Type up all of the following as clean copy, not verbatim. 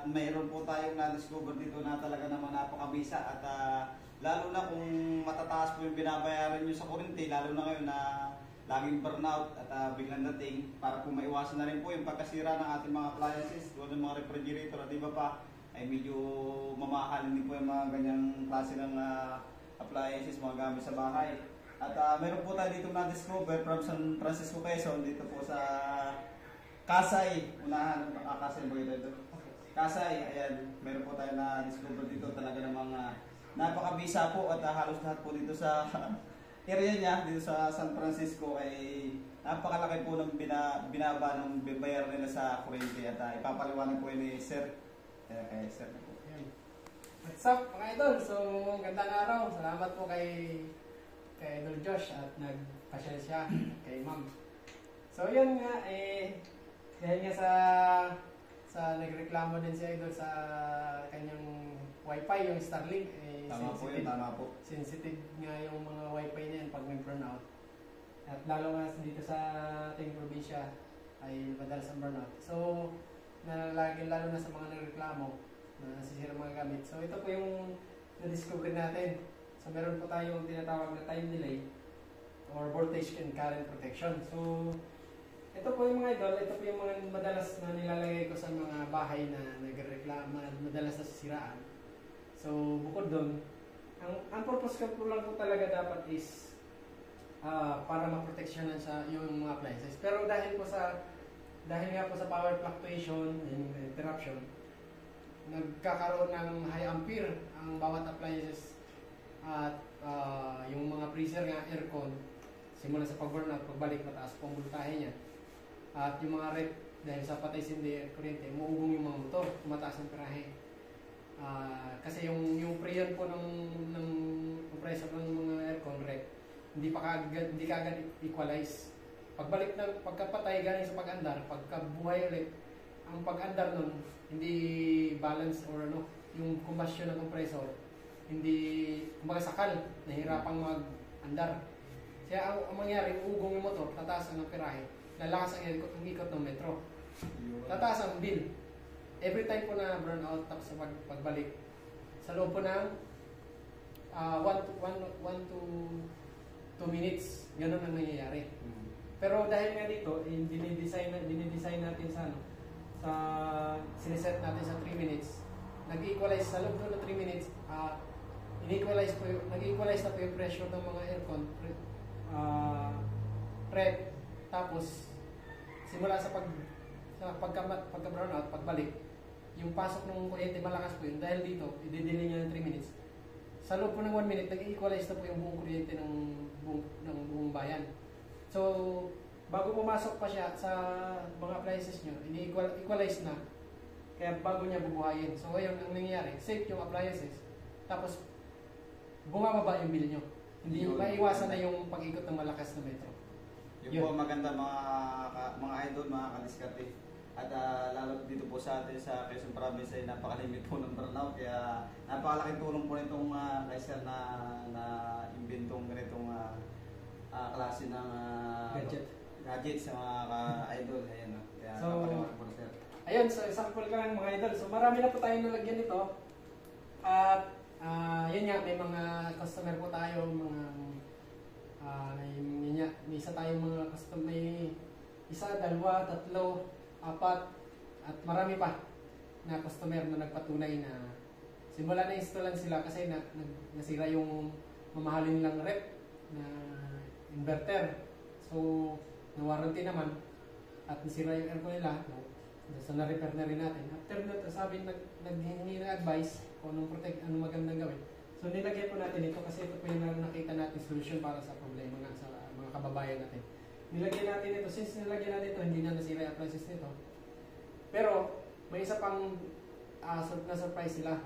mayroon po tayong na-discover dito na talaga naman napakabisa at lalo na kung matataas po yung binabayaran nyo sa kuryente, lalo na ngayon na laging burnout at biglang dating, para po maiwasan na rin po yung pagkasira ng ating mga appliances, tulad ng mga refrigerator at iba pa, ay medyo mamahal din po yung mga ganyang klase ng appliances, mga gamit sa bahay. At meron po tayo dito na-discover from San Francisco, Quezon, dito po sa Kasay, unahan, Kasay ba ito? Kasay, ayan, meron po tayo na-discover dito talaga ng mga napakabisa po at halos lahat po dito sa area niya, dito sa San Francisco ay napakalaki po ng binaba ng bayaran nila sa kuryente at ipapaliwanag po yun ni Sir. Kay Sir na po. What's up mga idol? So, gandang araw. Salamat po kay Idol Josh at nagpasyal siya kay Ma'am. So, yun nga, dahil nga sa nagreklamo din si Idol sa kanyang wifi, yung Starlink, tama po yun, tama po. Sensitive nga yung mga wifi niyan pag may burnout. At lalo nga dito sa ating probinsya ay madalas ang burnout. So, lalo na sa mga nagreklamo na nasisira mga gamit. So, ito po yung na-discover natin. So, meron po tayong tinatawag na time delay or voltage and current protection. So, ito po yung mga idol, ito po yung mga madalas na nilalagay ko sa mga bahay na nagreklamo, madalas nasisiraan. So, bukod doon, ang purpose ko lang po talaga dapat is para maproteksyonan sa yung mga appliances. Pero dahil nga po sa power fluctuation and interruption, nagkakaroon ng high ampere ang bawat appliances at yung mga freezer nga, aircon, simula sa pag-burnout, pagbalik mataas po ang voltahe niya. At yung mga rep, dahil sa patay sindi at kuryente, muugong yung mga motor, tumataas ang pirahe. Kasi yung preyon po ng compressor ng mga aircon rep, hindi kaagad equalize. Pagkapatay galing sa pag-andar, pagkabuhay ulit, ang pag-andar nun, hindi balance or yung combustion ng compressor, hindi, kumbaga sakal, nahirapang mag-andar. Kaya ang mangyari, ugong yung motor, tataas ang pirahe, lalakas ang ikot ng metro. Tataas ang bill. Every time po na burnout, tapos sa pagbalik, sa loob po ng 1 to 2 minutes, ganun ang nangyayari. Pero dahil nga dito, dinidesign natin sa sineset natin sa 3 minutes, nag-equalize sa loob ng 3 minutes, nag-equalize na po yung pressure ng mga aircon, prep, tapos simula sa pagka-brownout, pagbalik, yung pasok ng kuryente malakas po yun. Dahil dito, i-delay niya ng 3 minutes. Sa loob po ng 1 minute, nag-equalize na po yung buong kuryente ng buong bayan. So, bago pumasok pa siya sa mga appliances nyo, ini-equalize na. Kaya bago niya bubuhayin. So, ngayon, ang nangyayari, safe yung appliances. Tapos, bumababa yung bill nyo. Hindi yung maiwasan na yung pag-ikot ng malakas na metro. Yung po maganda mga idol, mga kadiskarte. At lalo dito po sa atin sa Quezon Province ay napakalimit po ng burnout. Kaya napakalaking tulong po nitong kay Sir na inventong ganitong klase ng gadget sa mga idol. Ayan, kaya so, napakalimutan po Sir. Ayun, so example ka lang mga idol. So marami na po tayong nalagyan nito. At yun nga, may mga customer po tayo, may isa tayong mga customer, may isa, dalawa, tatlo, apat, at marami pa na customer na nagpatunay na simula na installan sila kasi nasira yung mamahalin lang rep na inverter. So, na-warranty naman at nasira yung aircon nila. So, na-repair na rin natin. After that, sabi, naghingi na advice kung anong magandang gawin. So, nilagay po natin ito kasi ito po yung nakita natin solution para sa problema nga sa mga kababayan natin. Nilagyan natin ito. Since nilagyan natin ito, hindi na nasira yung appliances nito. Pero, may isa pang na-surprise sila.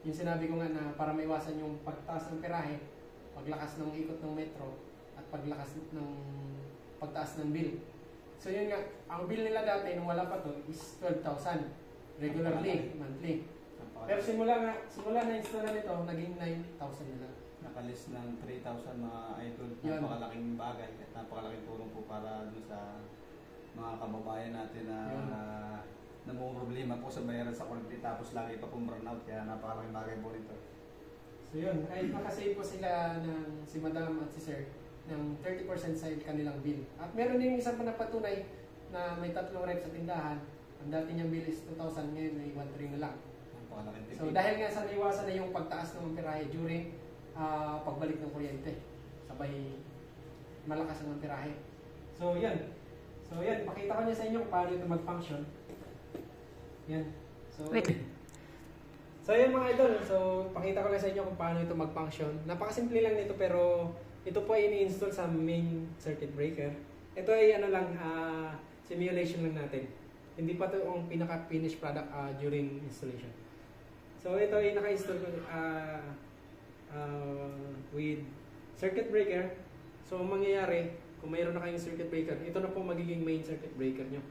Yung sinabi ko nga na para maiwasan yung pagtaas ng pirahe, paglakas ng ikot ng metro, at pagtaas ng bill. So yun nga, ang bill nila dati nung wala pa to is 12,000 regularly, monthly. Pero simula na install na nito, naging 9,000 nila. Nakalis ng 3,000 mga idol. Napakalaking bagay at napakalaking tulong po para doon sa mga kababayan natin na pong problema po sa bayaran sa kuryente tapos lagi pa pong burnout kaya napakalaking bagay po nito. So yun, ay makasave po sila ng si Madam at si Sir ng 30% sa kanilang bill. At meron din isang panapatunay na may 3 reps sa tindahan. Ang dati niyang bill is 2,000, ngayon ay 1,300 na lang. Napakalaking So dahil nga sa naiwasan na yung pagtaas ng amperahe during pagbalik ng kuryente. Sabay malakas ang amperahe. So yan. So yan, pakita ko niya sa inyo kung paano ito mag-function. Yan. So, Wait. So yan mga idol, so pakita ko lang sa inyo kung paano ito mag-function. Napakasimple lang nito pero ito po ay ini-install sa main circuit breaker. Ito ay ano lang, simulation lang natin. Hindi pa ito ang pinaka-finished product during installation. So ito ay naka-install ko with circuit breaker. So ang mangyayari, kung mayroon na kayong circuit breaker, ito na po magiging main circuit breaker nyo.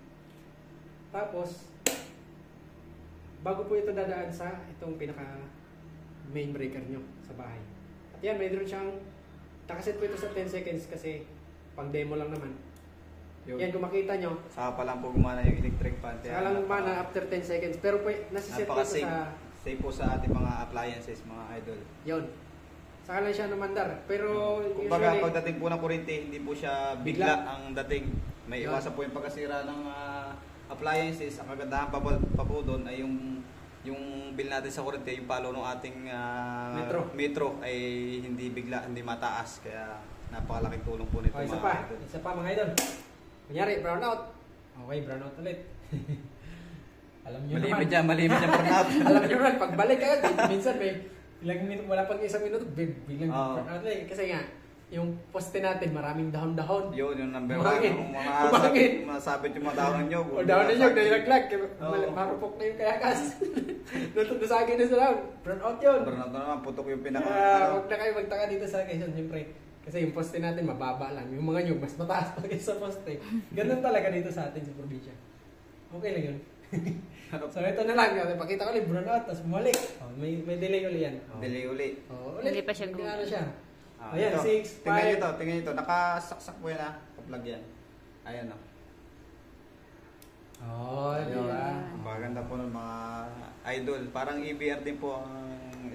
Tapos, bago po ito dadaan sa itong pinaka main breaker nyo sa bahay. At yan, mayroon siyang nakaset po ito sa 10 seconds kasi pang demo lang naman. Yan, kung makita nyo, Saka pa lang po gumana yung electric fan. saka lang gumana after 10 seconds. Pero po, nasiset po ito sa... Safe po sa ating mga appliances, mga idol. Yun. Saka lang siya namandar. Pero Kumbaga, usually, pagdating po ng kuryente, hindi po siya bigla ang dating. May Yun. iwasan po yung pagkasira ng appliances. Ang kagandahan pa po doon ay yung bill natin sa kuryente, yung palo ng ating metro ay hindi bigla, hindi mataas. Kaya napakalaking tulong po nito oh, mga idol. isa pa mga idol. Kunyari, brownout. Okay, brownout ulit. Alam nyo Malimit naman. niya burnout. Alam nyo naman, pagbalik agad, minsan may ilang minuto, wala pang isang minuto, biglang brownout ulit. Kasi nga, yung poste natin, maraming dahon-dahon. Yun, yung number Bumangin. 1. Bumangin. Masabit yung mga dahon ng nyog. O dahon na yun, nilaglag. Oo. Marupok na yung kayakas. Nasagin na sila. Brownout yun. Burnout na naman, putok yung pinaka. Huwag na kayo magtaka dito sa Quezon, siyempre. Kasi yung poste natin mababa lang. Yung mga nyug, mas mataas pa kaysa sa poste. Ganun talaga dito sa atin sa probinsya. Okay lang yun. So ito na lang. Pakita ko ulit, brownout, tapos bumalik. Oh, may delay ulit yan. Oh. Delay uli. Oh, ulit. Hindi pa siya Ano siya? Ayan, Ayan, 6, 5. tingnan nyo to. Nakasaksak po yan kaplag yan. Ayan o. Oh, di ba? Maganda po ng mga idol. Parang EBR din po ang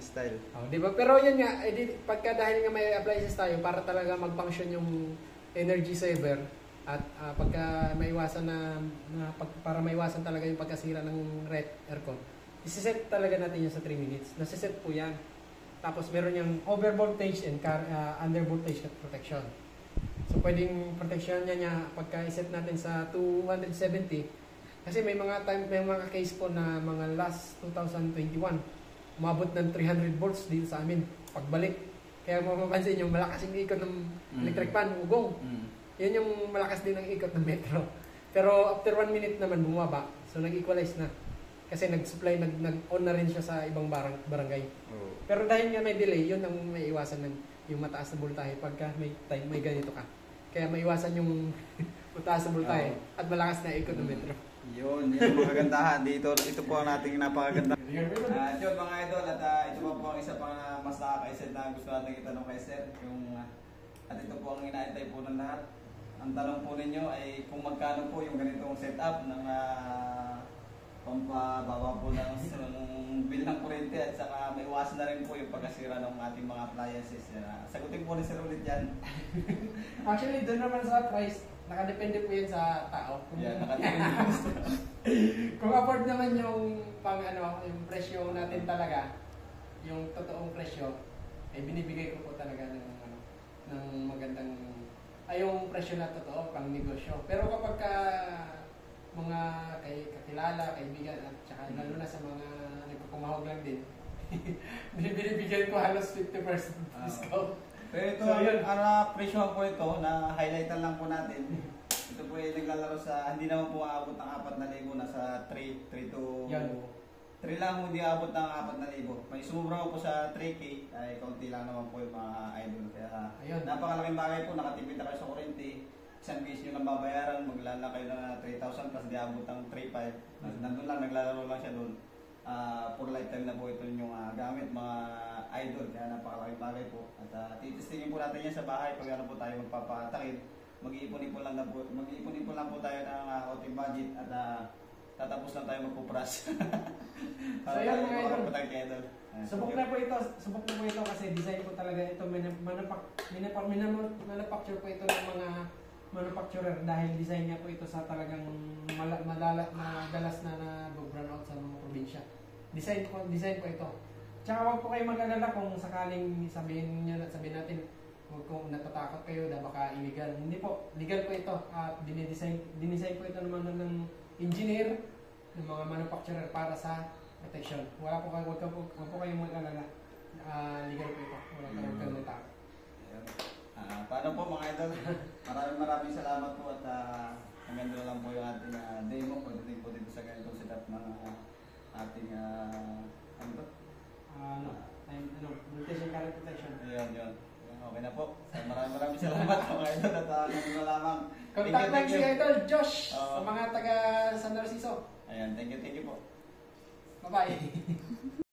style. Oh, di ba? Pero yun nga, pagka dahil nga may appliances tayo para talaga mag-function yung energy saver at pagka maiwasan para maiwasan talaga yung pagkasira ng aircon, isiset talaga natin yun sa 3 minutes. Nasiset po yan. Tapos meron yung over voltage and under voltage protection. So pwedeng protection niya pagka iset natin sa 270. Kasi may mga case po na mga last 2021 umabot ng 300 volts dito sa amin pagbalik. Kaya mapapansin yung malakas yung ikot ng electric fan, ugong. Yan yung malakas din ang ikot ng metro. Pero after 1 minute naman bumaba. So nag-equalize na. Kasi nag-supply, nag-on na rin siya sa ibang barangay. Oh. Pero dahil nga may delay, yun ang may iwasan ng yung mataas na voltahe pagka may ganito ka. Kaya maiwasan yung mataas na voltahe at malakas na ikot ng metro. Yun yung magagandahan. Ito po ang ating napakaganda. Yun mga idol. At ito po ang isa pang mas nakaka-excited na gusto natin itanong kay Sir. At ito po ang inaantay po ng lahat. Ang tanong po ninyo ay kung magkano po yung ganitong setup ng pampababa po ng bill ng kuryente at saka may iwasan na rin po yung pagkasira ng ating mga appliances. Sagutin po ni Sir ulit yan. Actually, doon naman sa price, nakadepende po yan sa tao. Kung afford naman yung yung presyo natin talaga, yung totoong presyo, ay binibigay ko po talaga ng magandang yung presyo na totoo pang negosyo. Pero kapag mga kakilala, kaibigan at saka lalo na sa mga nagpapamahog lang din, binibigyan ko halos 50% discount. Pero ito, So, yun. presyo po ito na highlightan lang po natin. Ito po ay naglalaro sa, hindi naman po aabot ng 4,000, nasa 3 to... Yan. 3 lang hindi aabot ng 4,000. May sumubra po sa 3K, ay kaunti lang naman po yung mga idol. Kaya Ayun. napakalaking bagay po, nakatipid na kayo sa kuryente. Isang piso nyo lang babayaran, maglalala kayo na 3,000 plus di abot ng 3,500. Nandun lang, naglalaro lang siya doon. For lifetime na po ito yung gamit mga idol. Kaya napakalaking bagay po. At titistingin po natin yan sa bahay pag ano po tayo magpapatakid. Mag-iipon-ipon lang po tayo ng outing budget at tapos lang tayo magpupras. So yan mga idol. Idol. Subok na po ito kasi design po talaga ito, manufacture po ito ng mga manufacturer dahil design niya po ito sa talagang madalas na brownout sa mga probinsya. Design po ito. Tsaka wag po kayo mag-alala kung sakaling sabihin natin kung natatakot kayo na baka illegal. Hindi po, legal po ito at dinidesign po ito naman ng engineer, ng mga manufacturer para sa protection. Wag po kayong mag-alala. Legal po ito. Wala kayong natakot. Paano po mga idol? Maraming salamat po at hanggang doon lang po yung ating demo pagdating po dito sa ganitong setup ng ating voltage and current protection. Yun. Okay na po. Maraming salamat mga idol at hanggang na lamang. Contact lang si Idol Josh sa mga taga San Narciso. Ayan, thank you po. Bye-bye.